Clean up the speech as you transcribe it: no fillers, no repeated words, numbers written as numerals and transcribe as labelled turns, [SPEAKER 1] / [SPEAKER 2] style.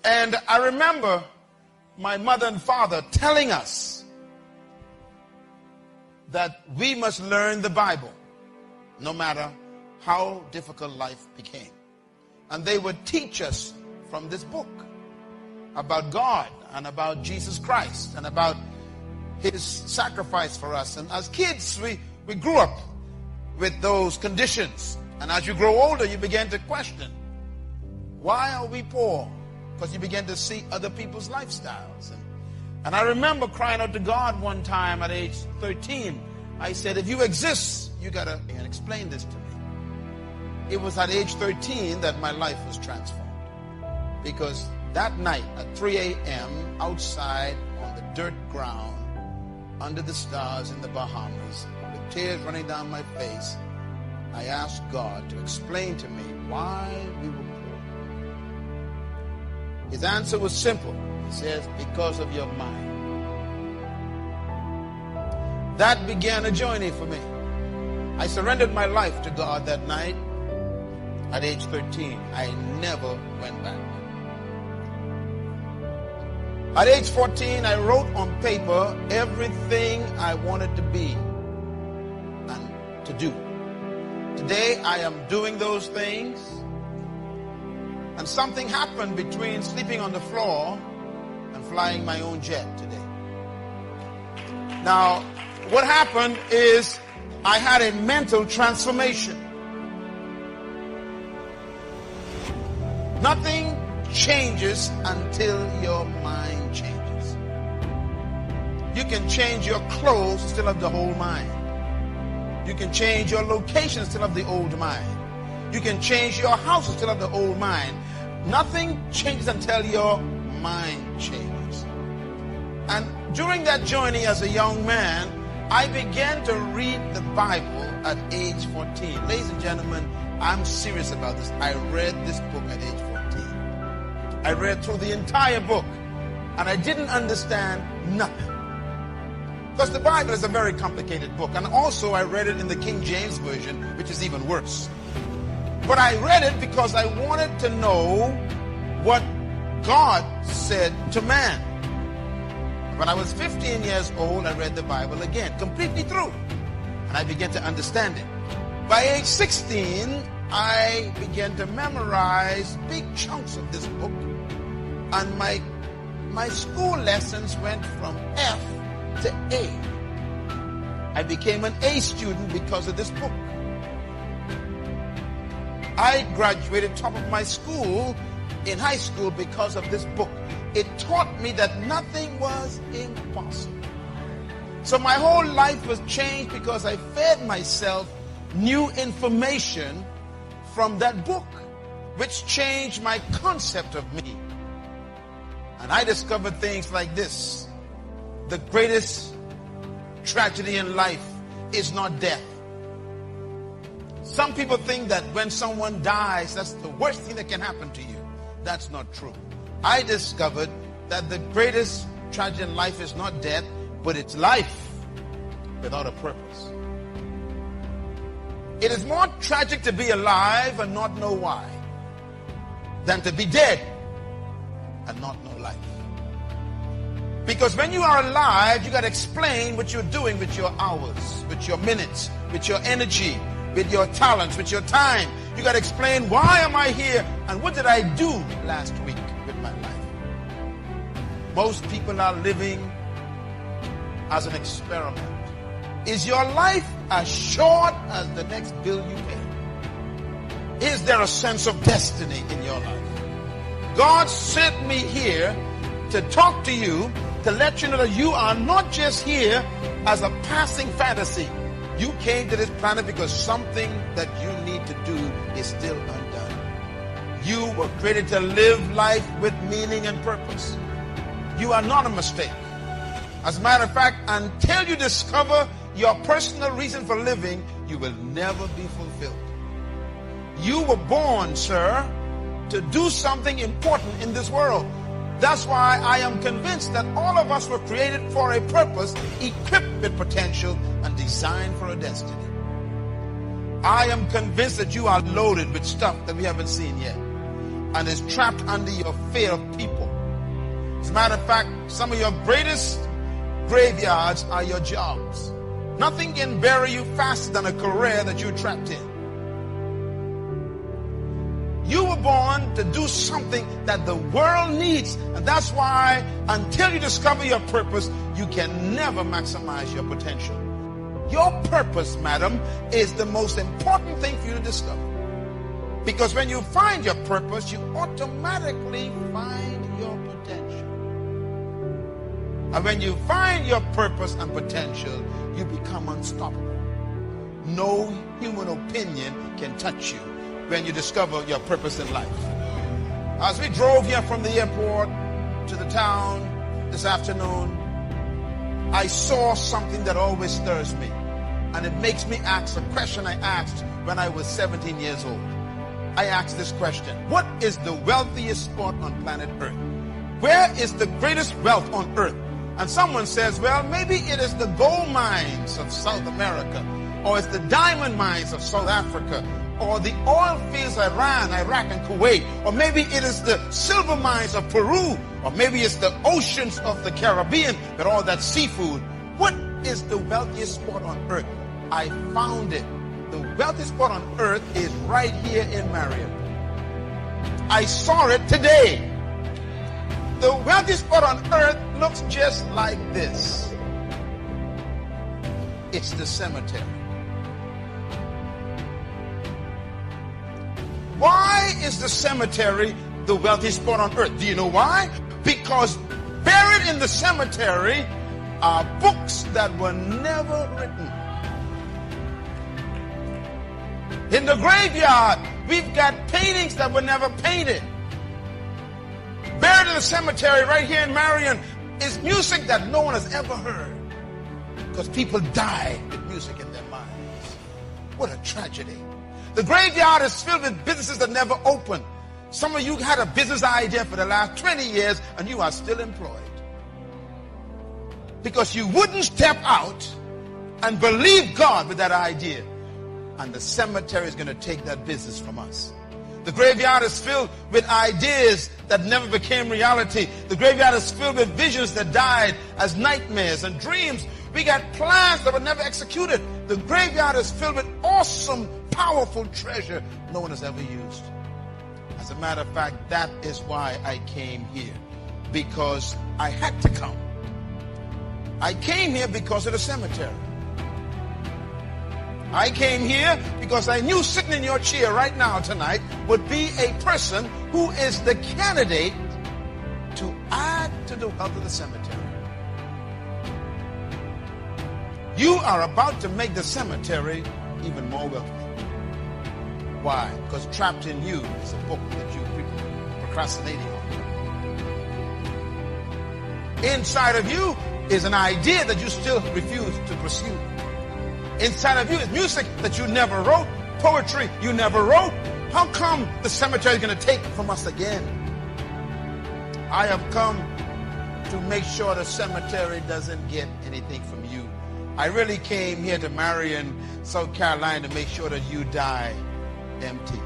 [SPEAKER 1] And I remember my mother and father telling us that we must learn the Bible no matter how difficult life became. And they would teach us from this book about God and about Jesus Christ and about his sacrifice for us. And as kids, we grew up with those conditions. And as you grow older, you begin to question, why are we poor? Because you begin to see other people's lifestyles. And I remember crying out to God one time at age 13. I said, if you exist, you got to explain this to me. It was at age 13 that my life was transformed. Because that night at 3 a.m. outside on the dirt ground, under the stars in the Bahamas, with tears running down my face, I asked God to explain to me why we were poor. His answer was simple. He says, because of your mind. That began a journey for me. I surrendered my life to God that night at age 13. I never went back. At age 14, I wrote on paper everything I wanted to be and to do. Today, I am doing those things. And something happened between sleeping on the floor and flying my own jet today. Now, what happened is I had a mental transformation. Nothing changes until your mind changes. You can change your clothes, still have the whole mind. You can change your location, still have the old mind. You can change your house, still have the old mind. Nothing changes until your mind changes. And during that journey as a young man, I began to read the Bible at age 14. Ladies and gentlemen, I'm serious about this. I read this book at age 14. I read through the entire book, and I didn't understand nothing. Because the Bible is a very complicated book. And also I read it in the King James Version, which is even worse. But I read it because I wanted to know what God said to man. When I was 15 years old, I read the Bible again, completely through. And I began to understand it. By age 16, I began to memorize big chunks of this book. And my school lessons went from F to A. I became an A student because of this book. I graduated top of my school in high school because of this book. It taught me that nothing was impossible. So my whole life was changed because I fed myself new information from that book, which changed my concept of me. And I discovered things like this. The greatest tragedy in life is not death. Some people think that when someone dies, that's the worst thing that can happen to you. That's not true. I discovered that the greatest tragedy in life is not death, but it's life without a purpose. It is more tragic to be alive and not know why than to be dead and not know life. Because when you are alive, you got to explain what you're doing with your hours, with your minutes, with your energy, with your talents, with your time. You got to explain, why am I here and what did I do last week with my life? Most people are living as an experiment. Is your life as short as the next bill you pay? Is there a sense of destiny in your life? God sent me here to talk to you, to let you know that you are not just here as a passing fantasy. You came to this planet because something that you need to do is still undone. You were created to live life with meaning and purpose. You are not a mistake. As a matter of fact, until you discover your personal reason for living, you will never be fulfilled. You were born, sir, to do something important in this world. That's why I am convinced that all of us were created for a purpose, equipped with potential, and designed for a destiny. I am convinced that you are loaded with stuff that we haven't seen yet. and is trapped under your fear of people. As a matter of fact, some of your greatest graveyards are your jobs. Nothing can bury you faster than a career that you're trapped in. You were born to do something that the world needs, and that's why until you discover your purpose, you can never maximize your potential. Your purpose, madam, is the most important thing for you to discover. Because when you find your purpose, you automatically find your potential. And when you find your purpose and potential, you become unstoppable. No human opinion can touch you when you discover your purpose in life. As we drove here from the airport to the town this afternoon, I saw something that always stirs me. And it makes me ask a question I asked when I was 17 years old. I asked this question: what is the wealthiest spot on planet Earth? Where is the greatest wealth on earth? And someone says, well, maybe it is the gold mines of South America, or it's the diamond mines of South Africa, or the oil fields of Iran, Iraq, and Kuwait, or maybe it is the silver mines of Peru, or maybe it's the oceans of the Caribbean with all that seafood. What is the wealthiest spot on earth? I found it. The wealthiest spot on earth is right here in Marion. I saw it today. The wealthiest spot on earth looks just like this. It's the cemetery. Why is the cemetery the wealthiest spot on earth? Do you know why? Because buried in the cemetery are books that were never written. In the graveyard, we've got paintings that were never painted. Buried in the cemetery right here in Marion is music that no one has ever heard. Because people die with music in their minds. What a tragedy. The graveyard is filled with businesses that never open. Some of you had a business idea for the last 20 years and you are still employed. Because you wouldn't step out and believe God with that idea. And the cemetery is going to take that business from us. The graveyard is filled with ideas that never became reality. The graveyard is filled with visions that died as nightmares and dreams. We got plans that were never executed. The graveyard is filled with awesome, powerful treasure no one has ever used. As a matter of fact, that is why I came here. Because I had to come. I came here because of the cemetery. I came here because I knew sitting in your chair right now tonight would be a person who is the candidate to add to the wealth of the cemetery. You are about to make the cemetery even more wealthy. Why? Because trapped in you is a book that you're procrastinating on. Inside of you is an idea that you still refuse to pursue. Inside of you is music that you never wrote, poetry you never wrote. How come the cemetery is going to take from us again? I have come to make sure the cemetery doesn't get anything from you. I really came here to Marion, South Carolina to make sure that you die empty.